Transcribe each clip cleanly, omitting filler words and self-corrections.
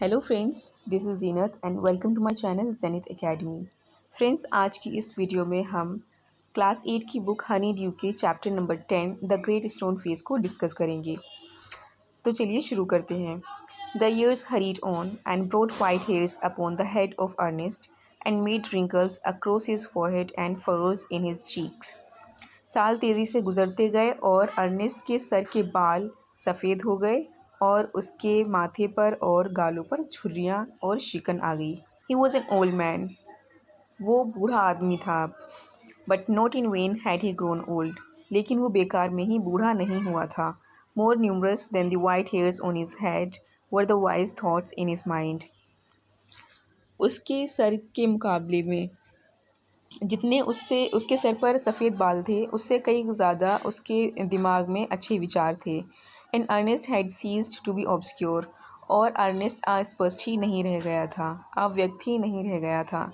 Hello friends, this is Zeenat and welcome to my channel Zenith Academy. Friends, आज की इस video में हम क्लास 8 की बुक हनी ड्यू के chapter number 10 The great stone Face को डिस्कस करेंगे। तो चलिए शुरू करते हैं। The years hurried on and brought white hairs upon the head of Ernest and made wrinkles across his forehead and furrows in his cheeks. साल तेज़ी से गुजरते गए और अर्नेस्ट के सर के बाल सफ़ेद हो गए और उसके माथे पर और गालों पर झुर्रियाँ और शिकन आ गई। He was an old man. वो बूढ़ा आदमी था अब। But not in vain had he grown old. लेकिन वो बेकार में ही बूढ़ा नहीं हुआ था। More numerous than the white hairs on his head were the wise thoughts in his mind. उसके सर के मुकाबले में जितने उसके सर पर सफ़ेद बाल थे, उससे कई ज़्यादा उसके दिमाग में अच्छे विचार थे। And Ernest had ceased to be obscure. और अर्नेस्ट अस्पष्ट ही नहीं रह गया था, अव्यक्त ही नहीं रह गया था।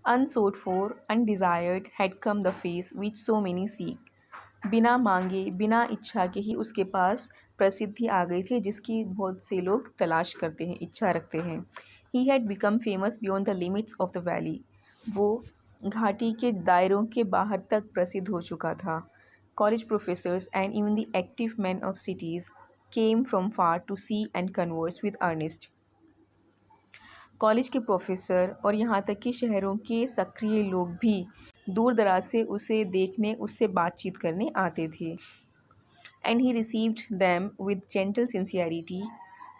Unsought for undesired had come the face which so many seek. बिना मांगे बिना इच्छा के ही उसके पास प्रसिद्धि आ गई थी जिसकी बहुत से लोग तलाश करते हैं, इच्छा रखते हैं। He had become famous beyond the limits of the valley. वो घाटी के दायरों के बाहर तक प्रसिद्ध हो चुका था। College professors and even the active men of cities came from far to see and converse with Ernest. College के प्रोफेसर और यहाँ तक कि शहरों के सक्रिय लोग भी दूर दराज से उसे देखने, उससे बातचीत करने आते थे। And he received them with gentle sincerity.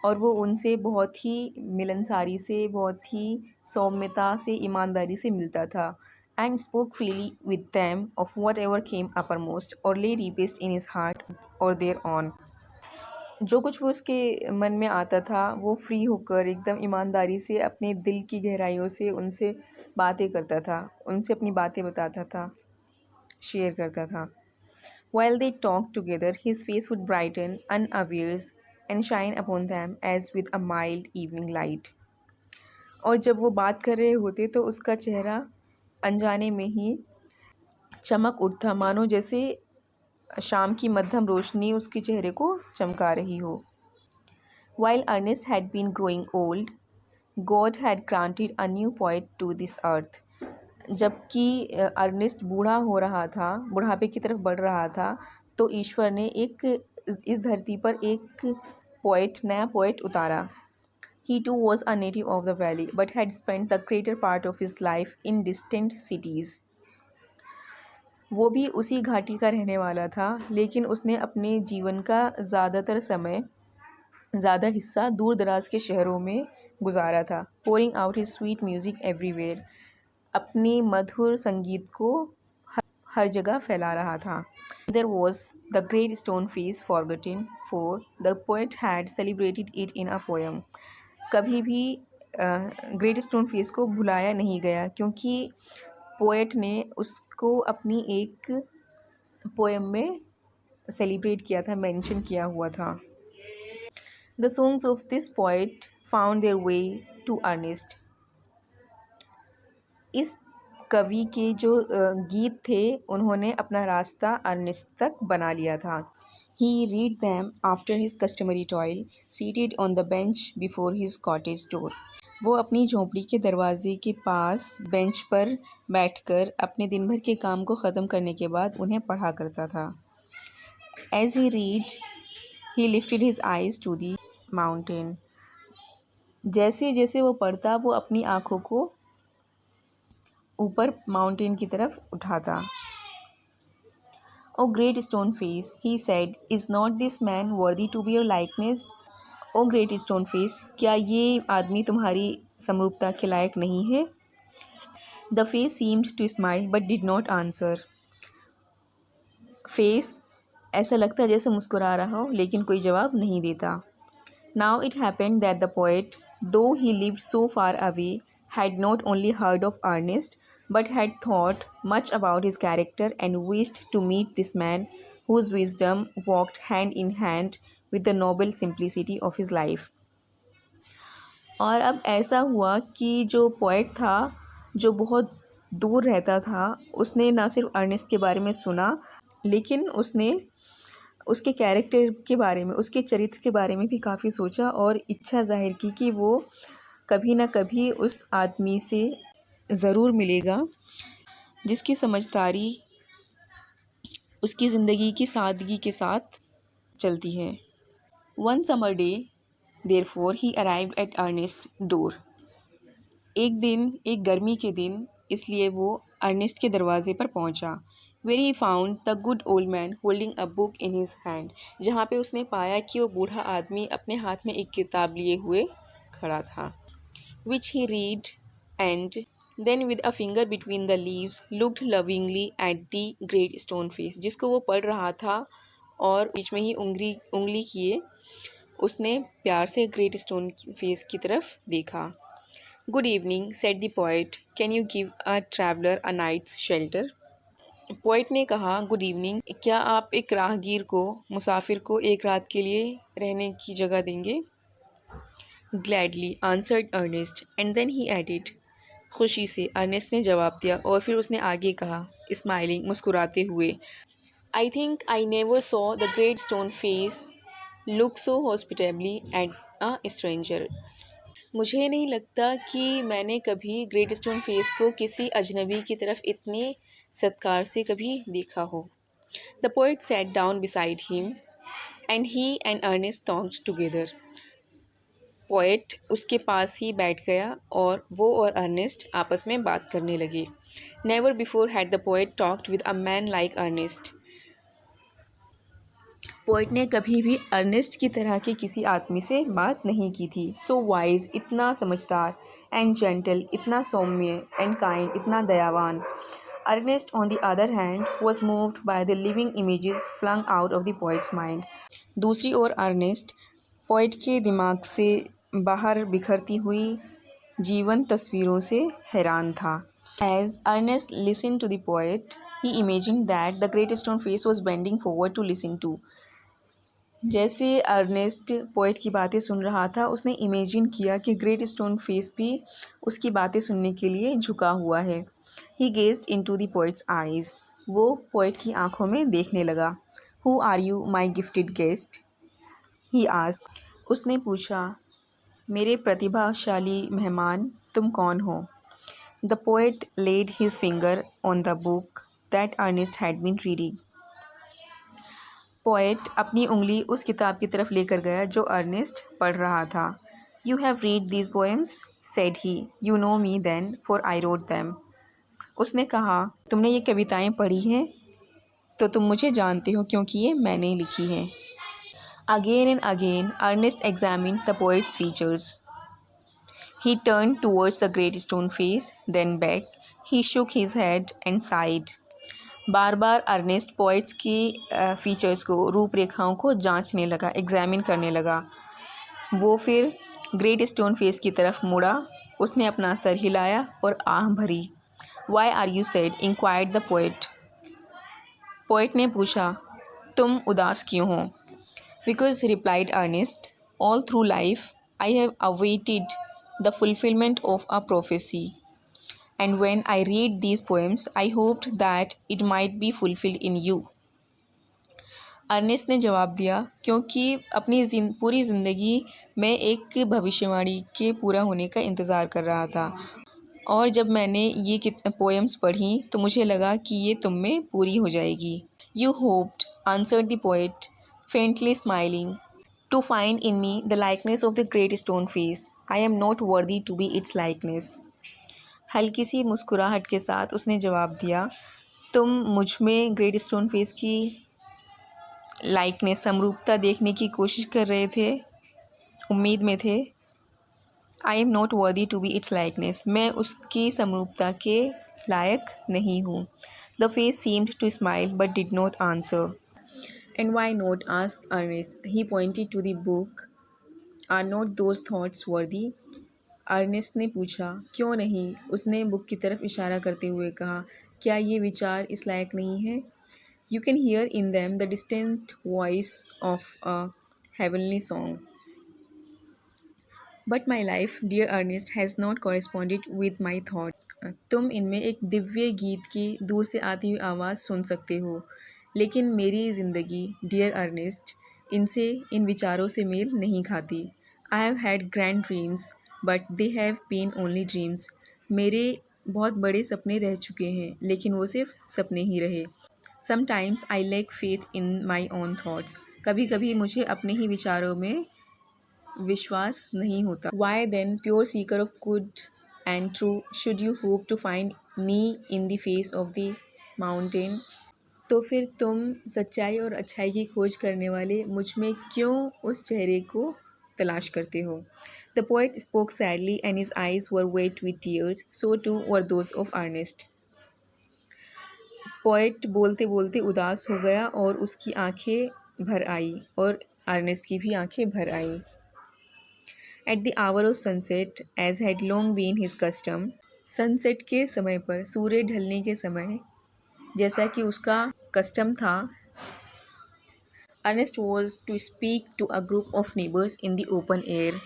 और वो उनसे बहुत ही मिलनसारी से, बहुत ही सौम्यता से, ईमानदारी से मिलता था। And spoke freely with them of what ever came upper most और ले डीपेस्ट इन हिज हार्ट और देयर ऑन। जो कुछ भी उसके मन में आता था वो फ्री होकर एकदम ईमानदारी से अपने दिल की गहराइयों से उनसे बातें करता था, उनसे अपनी बातें बताता था, शेयर करता था। While they talked together, his face would brighten unawares and shine upon them as with a mild evening light. और जब वो बात कर रहे होते तो उसका चेहरा अनजाने में ही चमक उठता, मानो जैसे शाम की मध्यम रोशनी उसके चेहरे को चमका रही हो। While Ernest had been growing old, God had granted a new poet to this earth. जबकि अर्नेस्ट बूढ़ा हो रहा था, बुढ़ापे की तरफ बढ़ रहा था, तो ईश्वर ने एक इस धरती पर एक नया पोएट उतारा। He too was a native of the valley, but had spent the greater part of his life in distant cities. वो भी उसी घाटी का रहने वाला था, लेकिन उसने अपने जीवन का ज़्यादा हिस्सा दूर दराज के शहरों में गुजारा था। Pouring out his sweet music everywhere. अपनी मधुर संगीत को हर जगह फैला रहा था। There was the great stone face forgotten, for the poet had celebrated it in a poem. कभी भी ग्रेट स्टोन फेस को भुलाया नहीं गया, क्योंकि पोएट ने उसको अपनी एक पोएम में सेलिब्रेट किया था, मेंशन किया हुआ था। The songs of this poet found their way to Ernest. इस कवि के जो गीत थे उन्होंने अपना रास्ता अर्नेस्ट तक बना लिया था। He read them after his customary toil, seated on the bench before his cottage door. वो अपनी झोंपड़ी के दरवाजे के पास बेंच पर बैठकर अपने दिन भर के काम को ख़त्म करने के बाद उन्हें पढ़ा करता था। As he read, he lifted his eyes to the mountain. जैसे जैसे वो पढ़ता, वो अपनी आँखों को ऊपर माउंटेन की तरफ उठाता। O great stone face, he said, is not this man worthy to be your likeness? O great stone face, क्या ये आदमी तुम्हारी समरूपता के लायक नहीं है? The face seemed to smile but did not answer. Face ऐसा लगता जैसे मुस्कुरा रहा हो, लेकिन कोई जवाब नहीं देता। Now it happened that the poet, though he lived so far away, had not only heard of Ernest, but had thought much about his character and wished to meet this man whose wisdom walked hand in hand with the noble simplicity of his life. और अब ऐसा हुआ कि जो poet था, जो बहुत दूर रहता था, उसने ना सिर्फ अर्नेस्ट के बारे में सुना, लेकिन उसने उसके कैरेक्टर के बारे में, उसके चरित्र के बारे में भी काफ़ी सोचा और इच्छा ज़ाहिर की कि वो कभी ना कभी उस आदमी से ज़रूर मिलेगा जिसकी समझदारी उसकी ज़िंदगी की सादगी के साथ चलती है। One summer day therefore he arrived at Ernest door. एक दिन, एक गर्मी के दिन, इसलिए वो अर्नेस्ट के दरवाजे पर पहुंचा। Where he found the good old man holding a book in his hand. जहाँ पे उसने पाया कि वो बूढ़ा आदमी अपने हाथ में एक किताब लिए हुए खड़ा था। Which he read and then with a finger between the leaves looked lovingly at the great stone face. जिसको वो पढ़ रहा था और बीच में ही उंगली किए उसने प्यार से ग्रेट स्टोन फेस की तरफ देखा। Good evening said the poet, can you give a traveller a night's shelter. Poet ने कहा, गुड इवनिंग, क्या आप एक राहगीर को, मुसाफिर को एक रात के लिए रहने की जगह देंगे। Gladly answered Ernest and then he added. खुशी से अर्नेस्ट ने जवाब दिया और फिर उसने आगे कहा, स्माइलिंग, मुस्कुराते हुए, I think I never saw the great stone face look so hospitably at a stranger. मुझे नहीं लगता कि मैंने कभी ग्रेट स्टोन फेस को किसी अजनबी की तरफ इतने सत्कार से कभी देखा हो। The poet sat down beside him and he and Ernest talked together. Poet उसके पास ही बैठ गया और वो और अर्नेस्ट आपस में बात करने लगे। Never before had the poet talked with a man like Ernest. Poet ने कभी भी अर्नेस्ट की तरह के किसी आदमी से बात नहीं की थी। सो वाइज, इतना समझदार, एंड जेंटल, इतना सौम्य, एंड काइंड, इतना दयावान। Ernest on the other hand was moved by the living images flung out of the poet's mind. दूसरी ओर अर्नेस्ट पोएट के दिमाग से बाहर बिखरती हुई जीवन तस्वीरों से हैरान था। As Ernest listened to the poet, he imagined that the great stone face was bending forward to listen to. जैसे अर्नेस्ट पोएट की बातें सुन रहा था, उसने इमेजिन किया कि ग्रेट स्टोन फेस भी उसकी बातें सुनने के लिए झुका हुआ है। He gazed into the poet's eyes. वो पोएट की आंखों में देखने लगा। Who are you my gifted guest, he asked. उसने पूछा, मेरे प्रतिभाशाली मेहमान, तुम कौन हो। The poet laid his finger on the book that Ernest had been reading. Poet अपनी उंगली उस किताब की तरफ लेकर गया जो अर्नेस्ट पढ़ रहा था। You have read these poems, said he, you know me then, for I wrote them. उसने कहा, तुमने ये कविताएं पढ़ी हैं तो तुम मुझे जानते हो क्योंकि ये मैंने लिखी हैं। Again and again Ernest examined the poet's features. He turn towards the great stone face, then back. He shook his head and sighed. बार बार अर्नेस्ट पोएट्स की फीचर्स को, रूपरेखाओं को जांचने लगा, एग्जामिन करने लगा। वो फिर ग्रेट स्टोन फेस की तरफ मुड़ा। उसने अपना सर हिलाया और आह भरी। Why are you sad, inquired the poet. Poet ने पूछा, तुम उदास क्यों हो। Because, replied Ernest, all through life I have awaited the fulfilment of a prophecy, and when I read these poems, I hoped that it might be fulfilled in you. Ernest ने जवाब दिया, क्योंकि अपनी पूरी ज़िंदगी में एक भविष्यवाणी के पूरा होने का इंतज़ार कर रहा था, और जब मैंने ये पोएम्स पढ़ी तो मुझे लगा कि ये तुम में पूरी हो जाएगी। You hoped, answered the poet, faintly smiling, to find in me the likeness of the great stone face. I am not worthy to be its likeness. हल्की सी मुस्कुराहट के साथ उसने जवाब दिया, तुम मुझ में ग्रेट स्टोन फेस की लाइकनेस, समरूपता देखने की कोशिश कर रहे थे, उम्मीद में थे। I am not worthy to be its likeness, मैं उसकी समरूपता के लायक नहीं हूँ। The face seemed to smile but did not answer. And why not, asked Ernest. He pointed to the book. Are not those thoughts worthy. Ernest ने पूछा, क्यों नहीं। उसने बुक की तरफ इशारा करते हुए कहा, क्या ये विचार इस लायक नहीं है। You can hear in them the distant voice of a heavenly song, but my life, dear Ernest, has not corresponded with my thought. तुम इनमें एक दिव्य गीत की दूर से आती हुई आवाज़ सुन सकते हो, लेकिन मेरी ज़िंदगी डियर अर्नेस्ट इन विचारों से मेल नहीं खाती। I have had grand dreams but they have been only dreams. मेरे बहुत बड़े सपने रह चुके हैं लेकिन वो सिर्फ सपने ही रहे। Sometimes I lack faith in my own thoughts. कभी कभी मुझे अपने ही विचारों में विश्वास नहीं होता। Why then pure seeker of good and true should you hope to find me in the face of the mountain. तो फिर तुम सच्चाई और अच्छाई की खोज करने वाले मुझ में क्यों उस चेहरे को तलाश करते हो। The poet spoke sadly and his eyes were wet with tears, so too were those of Ernest. Poet बोलते बोलते उदास हो गया और उसकी आंखें भर आई और अर्नेस्ट की भी आंखें भर आई। At the hour of sunset as had long been his custom. Sunset के समय पर, सूर्य ढलने के समय, जैसा कि उसका कस्टम था, Ernest was to speak to a group of neighbours in the open air.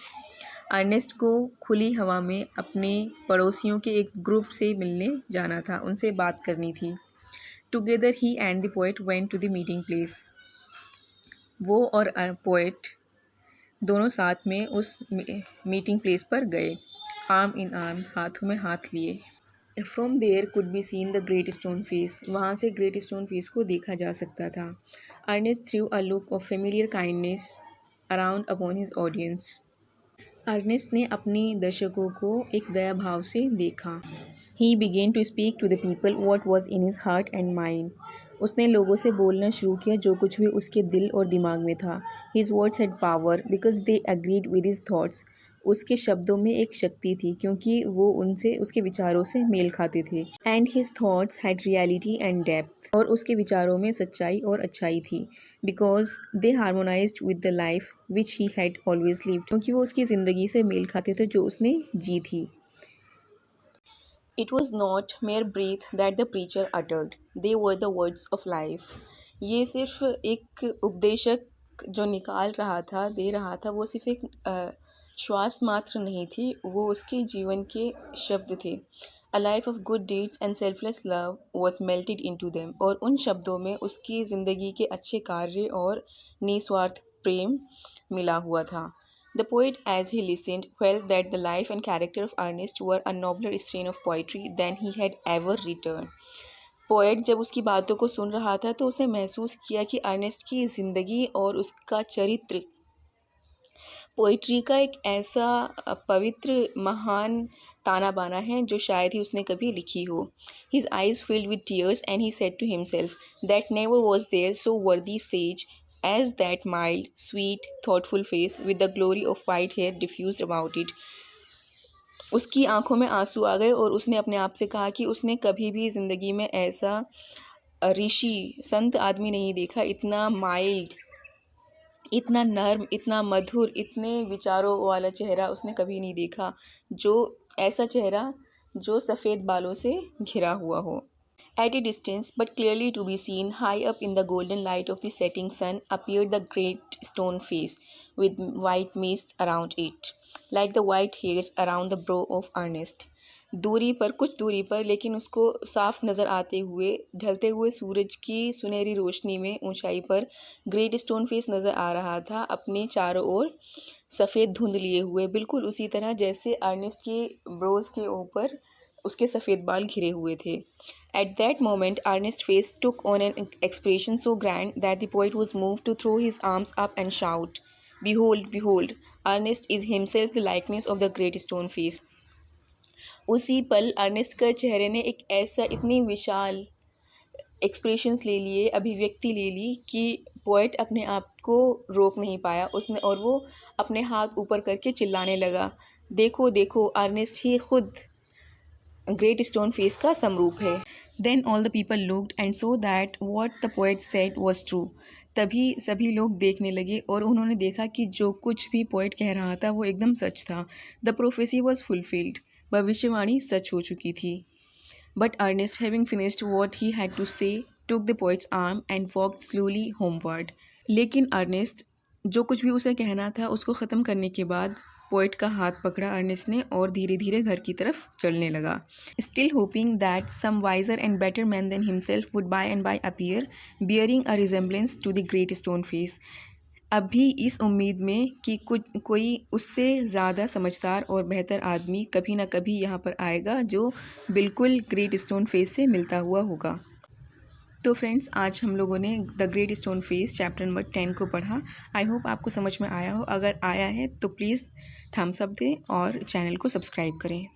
Ernest को खुली हवा में अपने पड़ोसियों के एक ग्रुप से मिलने जाना था, उनसे बात करनी थी। Together he and the poet went to the meeting place. वो और पोएट दोनों साथ में उस मीटिंग प्लेस पर गए, आर्म इन आर्म, हाथों में हाथ लिए। From there could be seen the great stone face. वहाँ से ग्रेट स्टोन फेस को देखा जा सकता था। Ernest threw a look of familiar kindness around upon his audience. Ernest ने अपने दर्शकों को एक दया भाव से देखा। He began to speak to the people what was in his heart and mind. उसने लोगों से बोलना शुरू किया जो कुछ भी उसके दिल और दिमाग में था। His words had power because they agreed with his thoughts. उसके शब्दों में एक शक्ति थी क्योंकि वो उनसे, उसके विचारों से मेल खाते थे। And his thoughts had reality and depth. और उसके विचारों में सच्चाई और अच्छाई थी। Because they harmonised with the life which he had always lived. क्योंकि वो उसकी ज़िंदगी से मेल खाते थे जो उसने जी थी। It was not mere breath that the preacher uttered. They were the words of life. ये सिर्फ एक उपदेशक जो निकाल रहा था, दे रहा था, वो सिर्फ एक श्वास मात्र नहीं थी, वो उसके जीवन के शब्द थे। A life of good deeds and selfless love was melted into them. और उन शब्दों में उसकी ज़िंदगी के अच्छे कार्य और निस्वार्थ प्रेम मिला हुआ था। The poet, as he listened, felt that the life and character of Ernest were a nobler strain of poetry than he had ever written. Poet जब उसकी बातों को सुन रहा था तो उसने महसूस किया कि अर्नेस्ट की ज़िंदगी और उसका चरित्र पोइट्री का एक ऐसा पवित्र महान ताना बाना है जो शायद ही उसने कभी लिखी हो। His eyes filled with tears and he said to himself that never was there so worthy sage as that mild, sweet, thoughtful face with the glory of white hair diffused about it. उसकी आंखों में आंसू आ गए और उसने अपने आप से कहा कि उसने कभी भी ज़िंदगी में ऐसा ऋषि संत आदमी नहीं देखा, इतना माइल्ड, इतना नर्म, इतना मधुर, इतने विचारों वाला चेहरा उसने कभी नहीं देखा। जो ऐसा चेहरा जो सफ़ेद बालों से घिरा हुआ हो। At a distance, but clearly to be seen, high up in the golden light of the setting sun, appeared the great stone face, with white mist around it, like the white hairs around the brow of Ernest. दूरी पर, कुछ दूरी पर, लेकिन उसको साफ नज़र आते हुए, ढलते हुए सूरज की सुनहरी रोशनी में ऊंचाई पर ग्रेट स्टोन फेस नज़र आ रहा था, अपने चारों ओर सफ़ेद धुंध लिए हुए, बिल्कुल उसी तरह जैसे अर्नेस्ट के ब्रोज के ऊपर उसके सफ़ेद बाल घिरे हुए थे। At that moment, Ernest's face took on an expression so grand that the poet was moved to throw his arms up and shout, "Behold, behold! Ernest is himself the likeness of the great stone face." उसी पल Ernest के चेहरे ने एक ऐसा, इतनी विशाल expressions ले लिए, अभिव्यक्ति ले ली कि पोएट अपने आप को रोक नहीं पाया उसने, और वो अपने हाथ ऊपर करके चिल्लाने लगा, देखो देखो, अर्नेस्ट ही खुद ग्रेट स्टोन फेस का समरूप है। Then all the people looked and saw that what the poet said was true. तभी सभी लोग देखने लगे और उन्होंने देखा कि जो कुछ भी पोएट कह रहा था वो एकदम सच था। The prophecy was fulfilled. भविष्यवाणी सच हो चुकी थी। But Ernest, having finished what he had to say, took the poet's arm and walked slowly homeward. लेकिन अर्नेस्ट जो कुछ भी उसे कहना था उसको ख़त्म करने के बाद पोएट का हाथ पकड़ा अर्नेस्ट ने और धीरे धीरे घर की तरफ चलने लगा। Still hoping that some wiser and better man than himself would by and by appear bearing a resemblance to the great stone face. अब भी इस उम्मीद में कि कोई उससे ज़्यादा समझदार और बेहतर आदमी कभी ना कभी यहाँ पर आएगा जो बिल्कुल ग्रेट स्टोन फेस से मिलता हुआ होगा। तो फ्रेंड्स, आज हम लोगों ने the great stone face chapter number 10 को पढ़ा। आई होप आपको समझ में आया हो। अगर आया है तो प्लीज़ थम्स अप दें और चैनल को सब्सक्राइब करें।